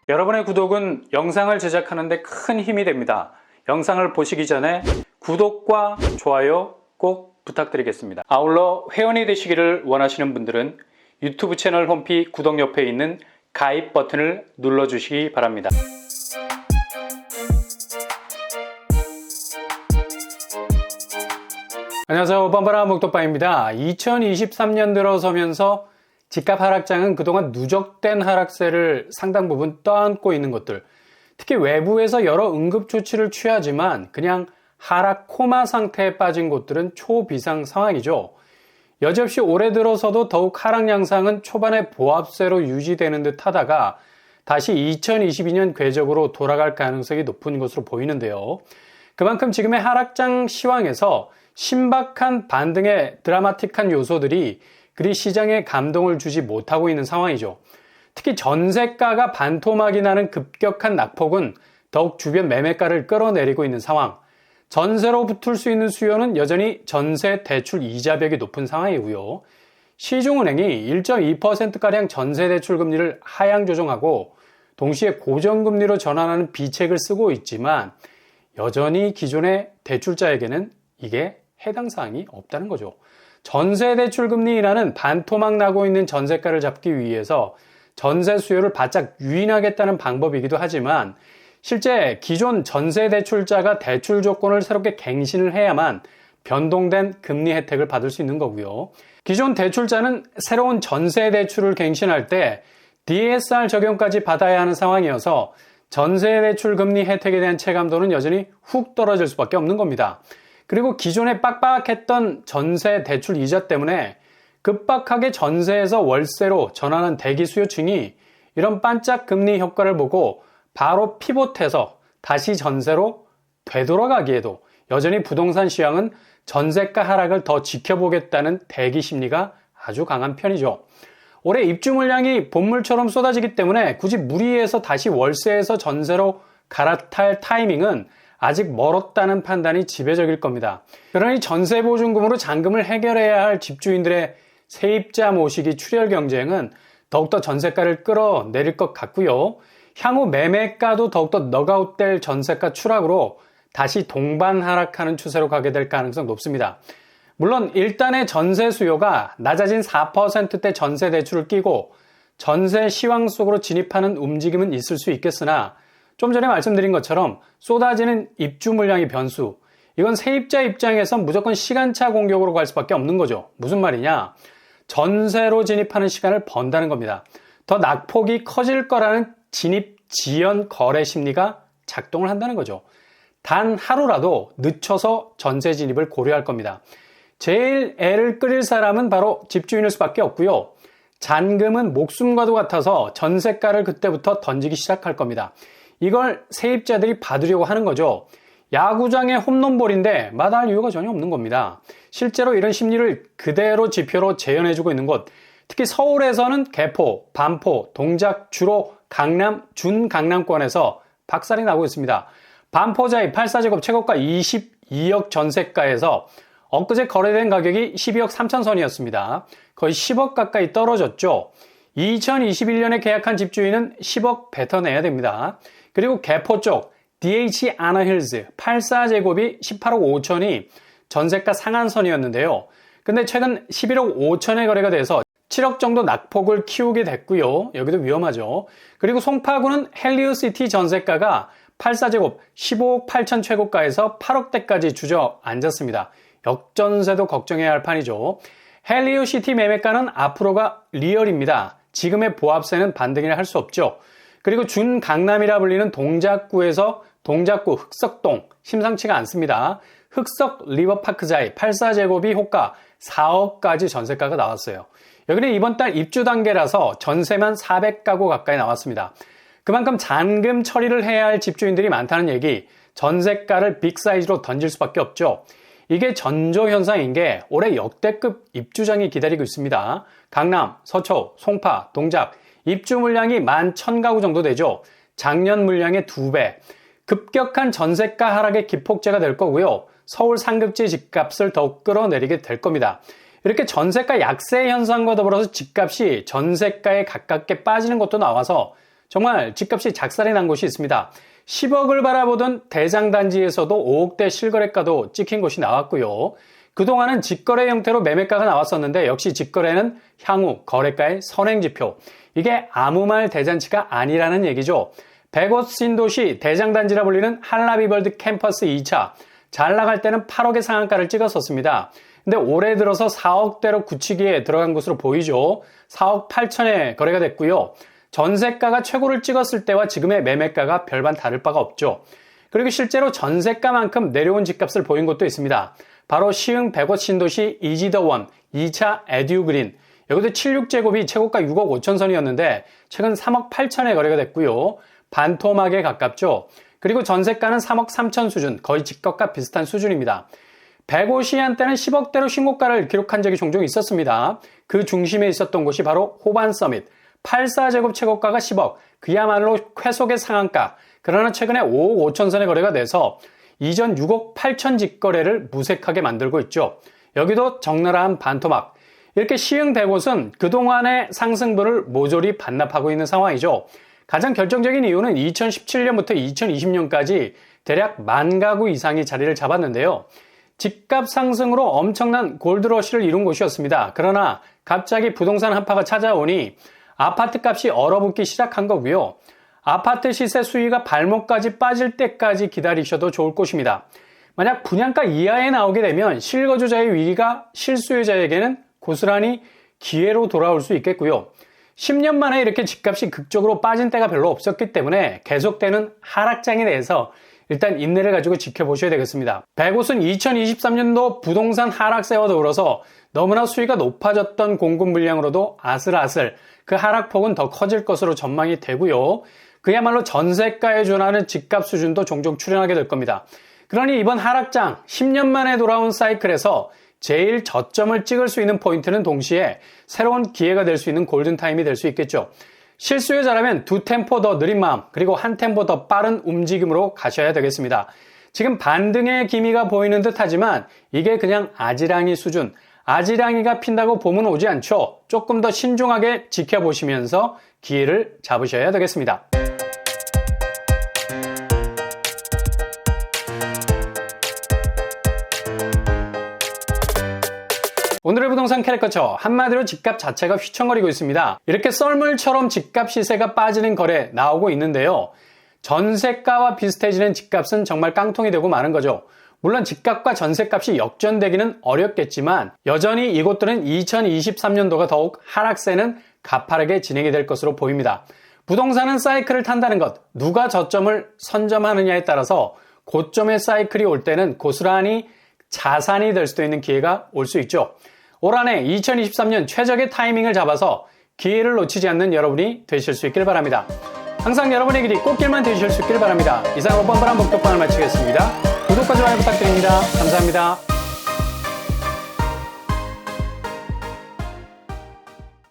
여러분의 구독은 영상을 제작하는 데 큰 힘이 됩니다. 영상을 보시기 전에 구독과 좋아요 꼭 부탁드리겠습니다. 아울러 회원이 되시기를 원하시는 분들은 유튜브 채널 홈피 구독 옆에 있는 가입 버튼을 눌러주시기 바랍니다. 안녕하세요. 뻔뻔한 목도빠입니다. 2023년 들어서면서 집값 하락장은 그동안 누적된 하락세를 상당 부분 떠안고 있는 것들, 특히 외부에서 여러 응급조치를 취하지만 그냥 하락 코마 상태에 빠진 곳들은 초비상 상황이죠. 여지없이 올해 들어서도 더욱 하락 양상은 초반에 보합세로 유지되는 듯 하다가 다시 2022년 궤적으로 돌아갈 가능성이 높은 것으로 보이는데요. 그만큼 지금의 하락장 시황에서 신박한 반등의 드라마틱한 요소들이 그리 시장에 감동을 주지 못하고 있는 상황이죠. 특히 전세가가 반토막이 나는 급격한 낙폭은 더욱 주변 매매가를 끌어내리고 있는 상황. 전세로 붙을 수 있는 수요는 여전히 전세 대출 이자벽이 높은 상황이고요. 시중은행이 1.2%가량 전세 대출 금리를 하향 조정하고 동시에 고정금리로 전환하는 비책을 쓰고 있지만 여전히 기존의 대출자에게는 이게 해당 사항이 없다는 거죠. 전세대출 금리인하는 반토막 나고 있는 전세가를 잡기 위해서 전세 수요를 바짝 유인하겠다는 방법이기도 하지만 실제 기존 전세대출자가 대출 조건을 새롭게 갱신을 해야만 변동된 금리 혜택을 받을 수 있는 거고요. 기존 대출자는 새로운 전세대출을 갱신할 때 DSR 적용까지 받아야 하는 상황이어서 전세대출 금리 혜택에 대한 체감도는 여전히 훅 떨어질 수밖에 없는 겁니다. 그리고 기존에 빡빡했던 전세 대출 이자 때문에 급박하게 전세에서 월세로 전환한 대기 수요층이 이런 반짝 금리 효과를 보고 바로 피봇해서 다시 전세로 되돌아가기에도 여전히 부동산 시황은 전세가 하락을 더 지켜보겠다는 대기 심리가 아주 강한 편이죠. 올해 입주 물량이 본물처럼 쏟아지기 때문에 굳이 무리해서 다시 월세에서 전세로 갈아탈 타이밍은 아직 멀었다는 판단이 지배적일 겁니다. 그러니 전세보증금으로 잔금을 해결해야 할 집주인들의 세입자 모시기 출혈 경쟁은 더욱더 전세가를 끌어내릴 것 같고요. 향후 매매가도 더욱더 넉아웃될 전세가 추락으로 다시 동반 하락하는 추세로 가게 될 가능성 높습니다. 물론 일단의 전세 수요가 낮아진 4%대 전세 대출을 끼고 전세 시황 속으로 진입하는 움직임은 있을 수 있겠으나 좀 전에 말씀드린 것처럼 쏟아지는 입주 물량의 변수, 이건 세입자 입장에선 무조건 시간차 공격으로 갈 수밖에 없는 거죠. 무슨 말이냐? 전세로 진입하는 시간을 번다는 겁니다. 더 낙폭이 커질 거라는 진입 지연 거래 심리가 작동을 한다는 거죠. 단 하루라도 늦춰서 전세 진입을 고려할 겁니다. 제일 애를 끌릴 사람은 바로 집주인일 수밖에 없고요. 잔금은 목숨과도 같아서 전세가를 그때부터 던지기 시작할 겁니다. 이걸 세입자들이 받으려고 하는 거죠. 야구장의 홈런볼인데 마다할 이유가 전혀 없는 겁니다. 실제로 이런 심리를 그대로 지표로 재현해주고 있는 곳, 특히 서울에서는 개포, 반포, 동작, 주로 강남, 준강남권에서 박살이 나고 있습니다. 반포자이 8사제곱 최고가 22억 전세가에서 엊그제 거래된 가격이 12억 3천 선이었습니다. 거의 10억 가까이 떨어졌죠. 2021년에 계약한 집주인은 10억 뱉어내야 됩니다. 그리고 개포 쪽 DH 아나힐즈 84제곱이 18억 5천이 전세가 상한선이었는데요. 근데 최근 11억 5천에 거래가 돼서 7억 정도 낙폭을 키우게 됐고요. 여기도 위험하죠. 그리고 송파구는 헬리오시티 전세가가 84제곱 15억 8천 최고가에서 8억대까지 주저앉았습니다. 역전세도 걱정해야 할 판이죠. 헬리오시티 매매가는 앞으로가 리얼입니다. 지금의 보합세는 반등이라 할 수 없죠. 그리고 준강남이라 불리는 동작구에서 동작구 흑석동 심상치가 않습니다. 흑석 리버파크자이 84제곱이 호가 4억까지 전세가가 나왔어요. 여기는 이번 달 입주 단계라서 전세만 400가구 가까이 나왔습니다. 그만큼 잔금 처리를 해야 할 집주인들이 많다는 얘기, 전세가를 빅사이즈로 던질 수밖에 없죠. 이게 전조현상인 게 올해 역대급 입주장이 기다리고 있습니다. 강남, 서초, 송파, 동작 입주 물량이 11,000가구 정도 되죠. 작년 물량의 2배. 급격한 전세가 하락의 기폭제가 될 거고요. 서울 상급지 집값을 더욱 끌어내리게 될 겁니다. 이렇게 전세가 약세 현상과 더불어서 집값이 전세가에 가깝게 빠지는 것도 나와서 정말 집값이 작살이 난 곳이 있습니다. 10억을 바라보던 대장단지에서도 5억대 실거래가도 찍힌 곳이 나왔고요. 그동안은 직거래 형태로 매매가가 나왔었는데 역시 직거래는 향후 거래가의 선행지표. 이게 아무 말 대잔치가 아니라는 얘기죠. 100억 신도시 대장단지라 불리는 한라비벌드 캠퍼스 2차. 잘 나갈 때는 8억의 상한가를 찍었었습니다. 근데 올해 들어서 4억대로 굳히기에 들어간 것으로 보이죠. 4억 8천에 거래가 됐고요. 전세가가 최고를 찍었을 때와 지금의 매매가가 별반 다를 바가 없죠. 그리고 실제로 전세가만큼 내려온 집값을 보인 곳도 있습니다. 바로 시흥 100억 신도시 이지더원 2차 에듀그린. 여기도 76제곱이 최고가 6억 5천 선이었는데 최근 3억 8천에 거래가 됐고요. 반토막에 가깝죠. 그리고 전세가는 3억 3천 수준, 거의 집값과 비슷한 수준입니다. 105시 한때는 10억대로 신고가를 기록한 적이 종종 있었습니다. 그 중심에 있었던 곳이 바로 호반 서밋. 84제곱 최고가가 10억, 그야말로 쾌속의 상한가. 그러나 최근에 5억 5천 선에 거래가 돼서 이전 6억 8천 직거래를 무색하게 만들고 있죠. 여기도 적나라한 반토막. 이렇게 시흥 100곳은 그동안의 상승분을 모조리 반납하고 있는 상황이죠. 가장 결정적인 이유는 2017년부터 2020년까지 대략 10,000 가구 이상이 자리를 잡았는데요. 집값 상승으로 엄청난 골드러시를 이룬 곳이었습니다. 그러나 갑자기 부동산 한파가 찾아오니 아파트 값이 얼어붙기 시작한 거고요. 아파트 시세 수위가 발목까지 빠질 때까지 기다리셔도 좋을 곳입니다. 만약 분양가 이하에 나오게 되면 실거주자의 위기가 실수요자에게는 고스란히 기회로 돌아올 수 있겠고요. 10년 만에 이렇게 집값이 극적으로 빠진 때가 별로 없었기 때문에 계속되는 하락장에 대해서 일단 인내를 가지고 지켜보셔야 되겠습니다. 100곳은 2023년도 부동산 하락세와 더불어서 너무나 수위가 높아졌던 공급 물량으로도 아슬아슬 그 하락폭은 더 커질 것으로 전망이 되고요. 그야말로 전세가에 준하는 집값 수준도 종종 출현하게 될 겁니다. 그러니 이번 하락장 10년 만에 돌아온 사이클에서 제일 저점을 찍을 수 있는 포인트는 동시에 새로운 기회가 될 수 있는 골든타임이 될 수 있겠죠. 실수요자라면 두 템포 더 느린 마음 그리고 한 템포 더 빠른 움직임으로 가셔야 되겠습니다. 지금 반등의 기미가 보이는 듯 하지만 이게 그냥 아지랑이 수준, 아지랑이가 핀다고 봄은 오지 않죠. 조금 더 신중하게 지켜보시면서 기회를 잡으셔야 되겠습니다. 오늘의 부동산 캐릭터처 한마디로 집값 자체가 휘청거리고 있습니다. 이렇게 썰물처럼 집값 시세가 빠지는 거래 나오고 있는데요. 전세가와 비슷해지는 집값은 정말 깡통이 되고 마는 거죠. 물론 집값과 전세값이 역전되기는 어렵겠지만 여전히 이곳들은 2023년도가 더욱 하락세는 가파르게 진행이 될 것으로 보입니다. 부동산은 사이클을 탄다는 것, 누가 저점을 선점하느냐에 따라서 고점의 사이클이 올 때는 고스란히 자산이 될 수도 있는 기회가 올 수 있죠. 올 한 해 2023년 최적의 타이밍을 잡아서 기회를 놓치지 않는 여러분이 되실 수 있길 바랍니다. 항상 여러분의 길이 꽃길만 되실 수 있길 바랍니다. 이상으로 뻔뻔한 목격방을 마치겠습니다. 구독과 좋아요 부탁드립니다. 감사합니다.